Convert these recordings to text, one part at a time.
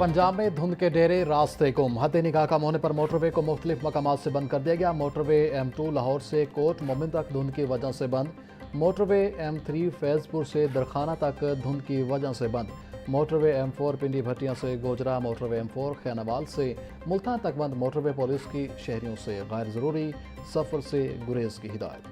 पंजाब में धुंध के डेरे रास्ते गुम, हद निगाह कम होने पर मोटरवे को मुख्तलिफ मकामात से बंद कर दिया गया। मोटरवे M2 लाहौर से कोट मोमिन तक धुंध की वजह से बंद। मोटरवे M3 फैजपुर से दरखाना तक धुंध की वजह से बंद। मोटरवे M4 पिंडी भट्टियां से गोजरा, मोटरवे M4 खैनावाल से मुल्तान तक बंद। मोटरवे पुलिस की शहरियों से गैर ज़रूरी सफ़र से गुरेज की हिदायत।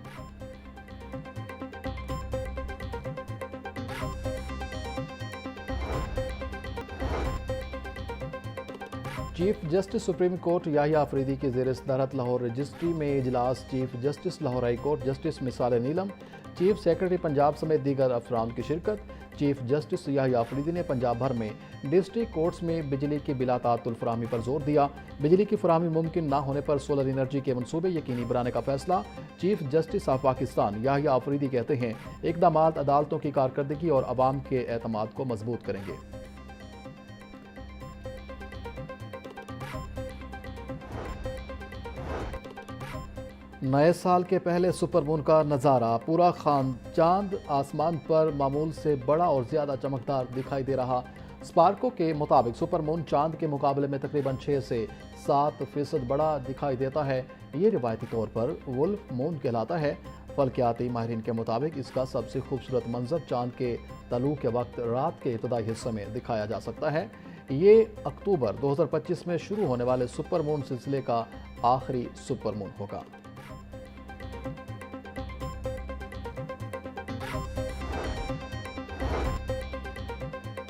Chief justice supreme court Yahya Afridi की ज़ेर सदारत लाहौर रजिस्ट्री में इजलास। Chief justice Lahore high court justice मिसाल नीलम, चीफ सेक्रेटरी पंजाब समेत दीगर अफसरान की शिरकत। चीफ जस्टिस याहिया अफरीदी ने पंजाब भर में डिस्ट्रिक्ट कोर्ट्स में बिजली की बिला ताअतुल फराहमी पर जोर दिया। बिजली की फराहमी मुमकिन न होने पर सोलर एनर्जी के मनसूबे यकीनी बनाने का फैसला। Chief justice of Pakistan Yahya Afridi कहते हैं इक़दामात अदालतों की कारकर्दगी और अवाम के एतमाद को मजबूत करेंगे। नए साल के पहले सुपर मून का नज़ारा, पूरा खान चांद आसमान पर मामूल से बड़ा और ज़्यादा चमकदार दिखाई दे रहा। स्पार्को के मुताबिक सुपर मून चांद के मुकाबले में तकरीबन 6 से 7% बड़ा दिखाई देता है। ये रिवायती तौर पर वुल्फ मून कहलाता है। फल्कियाती माहिरीन के मुताबिक इसका सबसे खूबसूरत मंजर चांद के तलू के वक्त रात के इब्तदाई हिस्से में दिखाया जा सकता है। ये अक्टूबर 2025 में शुरू होने वाले सुपर मून सिलसिले का आखिरी सुपर मून होगा।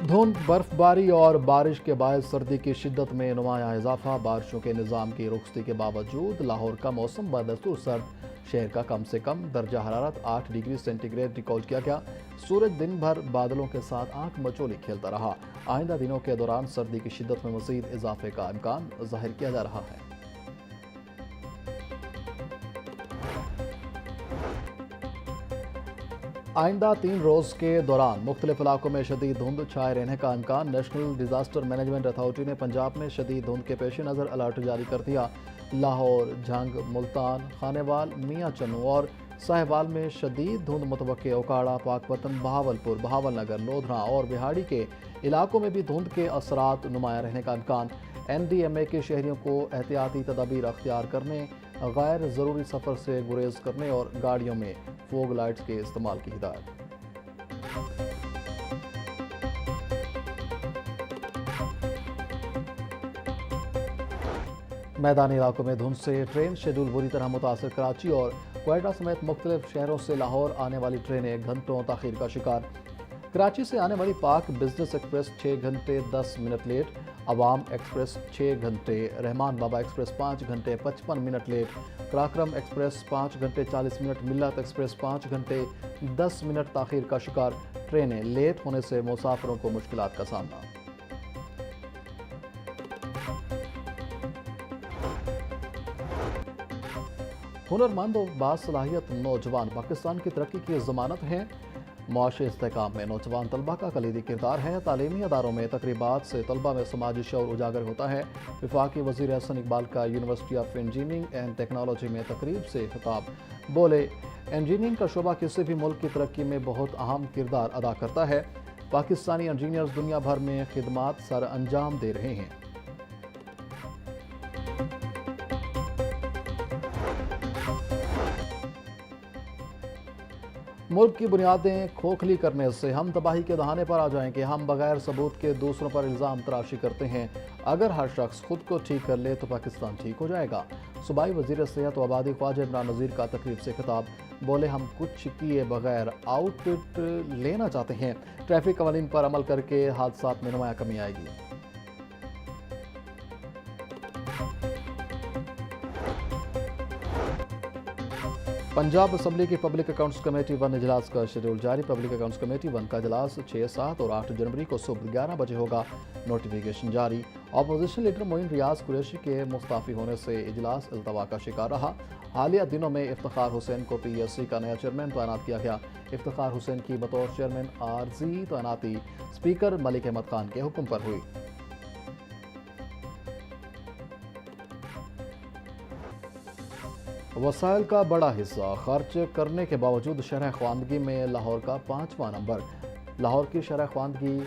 धुंध, बर्फबारी और बारिश के बायस सर्दी की शिद्दत में नुमाया इजाफा। बारिशों के निज़ाम की रुखसती के बावजूद लाहौर का मौसम बदस्तूर सर्द। शहर का कम से कम दर्जा हरारत 8 डिग्री सेंटीग्रेड रिकॉर्ड किया गया। सूरज दिन भर बादलों के साथ आंख मचोली खेलता रहा। आइंदा दिनों के दौरान सर्दी की शिद्दत में मज़ीद इजाफे का इम्कान जाहिर किया जा रहा है। आइंदा 3 रोज़ के दौरान मुख्तलिफ इलाकों में शदीद धुंध छाए रहने का इम्कान। नेशनल डिजास्टर मैनेजमेंट अथॉरिटी ने पंजाब में शदीद धुंध के पेश नज़र अलर्ट जारी कर दिया। लाहौर, झंग, मुल्तान, खानेवाल, मियाँ चन्नू और साहिवाल में शदीद धुंध मुतवक्के। ओकाड़ा, पाकपतन, बहावलपुर, बहावलनगर, लोधरा और बिहाड़ी के इलाकों में भी धुंध के असरात नुमाया रहने का इम्कान। NDMA के शहरियों को एहतियाती तदाबीर अख्तियार करने, गैर ज़रूरी सफ़र से गुरेज करने और गाड़ियों में फोग लाइट्स के इस्तेमाल की हिदायत। मैदानी इलाकों में धुंध से ट्रेन शेड्यूल बुरी तरह मुतासर। कराची और क्वेटा समेत मुख्तलिफ शहरों से लाहौर आने वाली ट्रेनें घंटों ताख़ीर का शिकार। कराची से आने वाली पाक बिजनेस एक्सप्रेस 6 घंटे 10 मिनट लेट, अवाम एक्सप्रेस 6 घंटे, रहमान बाबा एक्सप्रेस 5 घंटे 55 मिनट लेट, कराक्रम एक्सप्रेस 5 घंटे 40 मिनट, मिल्लत एक्सप्रेस 5 घंटे 10 मिनट ताख़ीर का शिकार। ट्रेनें लेट होने से मुसाफिरों को मुश्किलात का सामना। हुनरमंद और बासलाहियत नौजवान पाकिस्तान की तरक्की की ज़मानत हैं। मुआशी इस्तेहकाम में नौजवान तलबा का कलीदी किरदार है। तालीमी अदारों में तकरीबात से तलबा में समाजी शऊर उजागर होता है। वफाकी वज़ीर एहसन इकबाल का university of engineering and technology में तकरीब से खिताब। बोले, इंजीनियरिंग का शोबा किसी भी मुल्क की तरक्की में बहुत अहम किरदार अदा करता है। पाकिस्तानी इंजीनियर्स दुनिया भर में खिदमात सर अंजाम दे रहे हैं। मुल्क की बुनियादें खोखली करने से हम तबाही के दहाने पर आ जाएंगे। हम बगैर सबूत के दूसरों पर इल्ज़ाम तराशी करते हैं। अगर हर शख्स खुद को ठीक कर ले तो पाकिस्तान ठीक हो जाएगा। सूबाई वज़ीर सेहत व आबादी ख्वाजा इमरान नज़ीर का तकरीब से खिताब। बोले, हम कुछ किए बगैर आउटपुट लेना चाहते हैं। ट्रैफिक कवानीन पर अमल करके हादसात में नुमाया कमी आएगी। पंजाब असम्बली की पब्लिक अकाउंट्स कमेटी 1 इजलास का शेड्यूल जारी। पब्लिक अकाउंट्स कमेटी 1 का इजलास 6, 7 और 8 जनवरी को सुबह 11 बजे होगा। नोटिफिकेशन जारी। अपोजिशन लीडर मोइन रियाज कुरैशी के मुस्ताफ़ी होने से इजलास अल्तवा का शिकार रहा। हालिया दिनों में इफ्तिखार हुसैन को PSC का नया चेयरमैन तैनात किया गया। इफ्तिखार हुसैन की बतौर चेयरमैन आर्जी तैनाती स्पीकर मलिक अहमद खान के हुक्म पर हुई। वसाइल का बड़ा हिस्सा खर्च करने के बावजूद शरह ख्वानदगी में लाहौर का 5वां नंबर। لاہور کی شرح خواندگی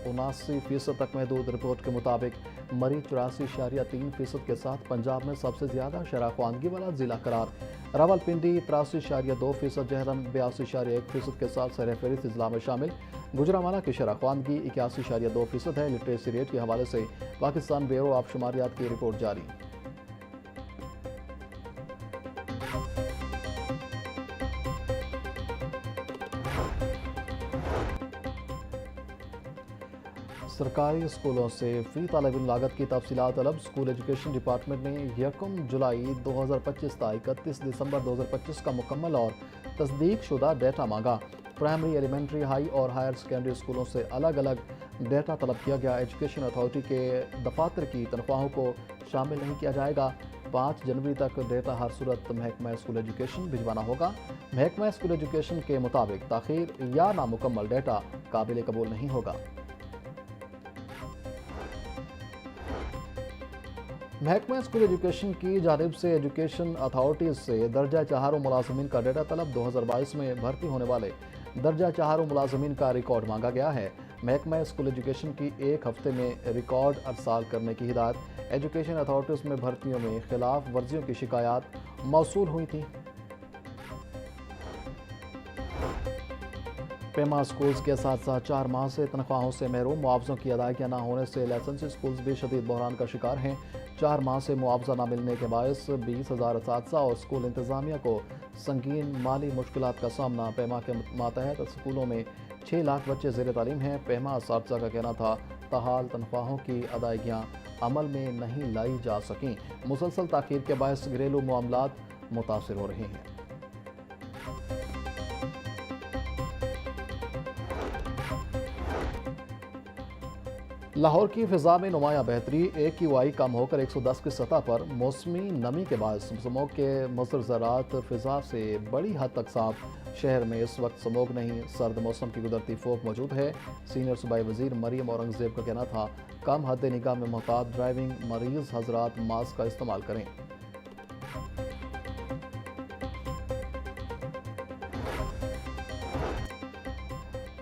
79% تک محدود۔ رپورٹ کے مطابق مری 84.3% کے ساتھ پنجاب میں سب سے زیادہ شرح خواندگی والا ضلع قرار۔ راولپنڈی 83.2%، جہلم 82.1% کے ساتھ سر فہرست اضلاع میں شامل۔ گوجرانوالہ کی شرح خواندگی 81.2% ہے۔ لٹریسی ریٹ کے حوالے سے پاکستان بیورو آف شماریات کی رپورٹ جاری۔ سرکاری اسکولوں سے فی طالب علم لاگت کی تفصیلات طلب۔ اسکول ایجوکیشن ڈپارٹمنٹ نے 1 جولائی 2025 تا 31 دسمبر 2025 کا مکمل اور تصدیق شدہ ڈیٹا مانگا۔ پرائمری، ایلیمنٹری، ہائی اور ہائر سیکنڈری اسکولوں سے الگ الگ ڈیٹا طلب کیا گیا۔ ایجوکیشن اتھارٹی کے دفاتر کی تنخواہوں کو شامل نہیں کیا جائے گا۔ 5 جنوری تک ڈیٹا ہر صورت محکمہ اسکول ایجوکیشن بھجوانا ہوگا۔ محکمہ اسکول ایجوکیشن کے مطابق تاخیر یا نامکمل ڈیٹا قابل قبول نہیں ہوگا۔ محکمہ اسکول ایجوکیشن کی جانب سے ایجوکیشن اتھارٹیز سے درجہ چہاروں ملازمین کا ڈیٹا طلب۔ 2022 میں بھرتی ہونے والے درجہ چہاروں ملازمین کا ریکارڈ مانگا گیا ہے۔ محکمہ اسکول ایجوکیشن کی 1 ہفتے میں ریکارڈ ارسال کرنے کی ہدایت۔ ایجوکیشن اتھارٹیز میں بھرتیوں میں خلاف ورزیوں کی شکایات موصول ہوئی تھیں۔ پیما اسکولز کے اساتذہ 4 ماہ سے تنخواہوں سے محروم۔ معاوضوں کی ادائیگیاں نہ ہونے سے لائسنسی اسکولز بھی شدید بحران کا شکار ہیں۔ 4 ماہ سے معاوضہ نہ ملنے کے باعث 20,000 اساتذہ اور اسکول انتظامیہ کو سنگین مالی مشکلات کا سامنا۔ پیما کے ماتحت اسکولوں میں 6 لاکھ بچے زیر تعلیم ہیں۔ پیما اساتذہ کا کہنا تھا تاحال تنخواہوں کی ادائیگیاں عمل میں نہیں لائی جا سکیں۔ مسلسل تاخیر کے باعث گھریلو معاملات متاثر ہو رہے ہیں۔ لاہور کی فضا میں نمایاں بہتری۔ AQI کم ہو کر 110 کی سطح پر۔ موسمی نمی کے باعث سموگ کے مضر ذرات فضا سے بڑی حد تک صاف۔ شہر میں اس وقت سموگ نہیں، سرد موسم کی قدرتی فوگ موجود ہے۔ سینئر صوبائی وزیر مریم اورنگزیب کا کہنا تھا کم حد نگاہ میں محتاط ڈرائیونگ۔ مریض حضرات ماسک کا استعمال کریں۔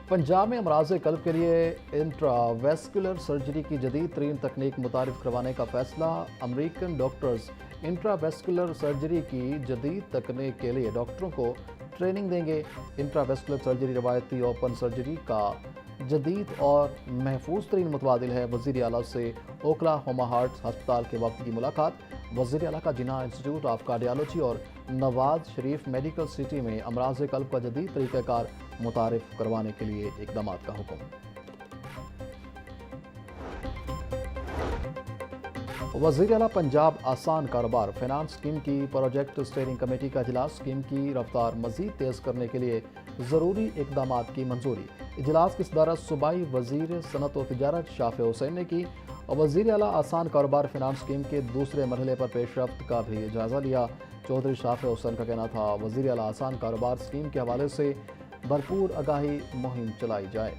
پنجاب میں امراض قلب کے لیے انٹرا ویسکولر سرجری کی جدید ترین تکنیک متعارف کروانے کا فیصلہ۔ American doctors intra vascular surgery کی جدید تکنیک کے لیے ڈاکٹروں کو ٹریننگ دیں گے۔ انٹرا ویسکولر سرجری روایتی اوپن سرجری کا جدید اور محفوظ ترین متبادل ہے۔ وزیر اعلیٰ سے اوکلاہوما ہارٹ ہسپتال کے وفد کی ملاقات۔ وزیر اعلیٰ کا جناح انسٹیٹیوٹ آف کارڈیالوجی اور نواز شریف میڈیکل سٹی میں امراض قلب کا جدید طریقہ کار متعارف کروانے کے لیے اقدامات کا حکم۔ وزیر اعلیٰ پنجاب آسان کاروبار فنانس اسکیم کی پروجیکٹ اسٹیئرنگ کمیٹی کا اجلاس۔ اسکیم کی رفتار مزید تیز کرنے کے لیے ضروری اقدامات کی منظوری۔ اجلاس کی صدارت صوبائی وزیر صنعت و تجارت شافع حسین نے کی۔ وزیر اعلیٰ آسان کاروبار فنانس اسکیم کے دوسرے مرحلے پر پیش رفت کا بھی جائزہ لیا۔ چودھری شافع حسین کا کہنا تھا وزیر اعلیٰ آسان کاروبار اسکیم کے حوالے سے بھرپور آگاہی مہم چلائی جائے۔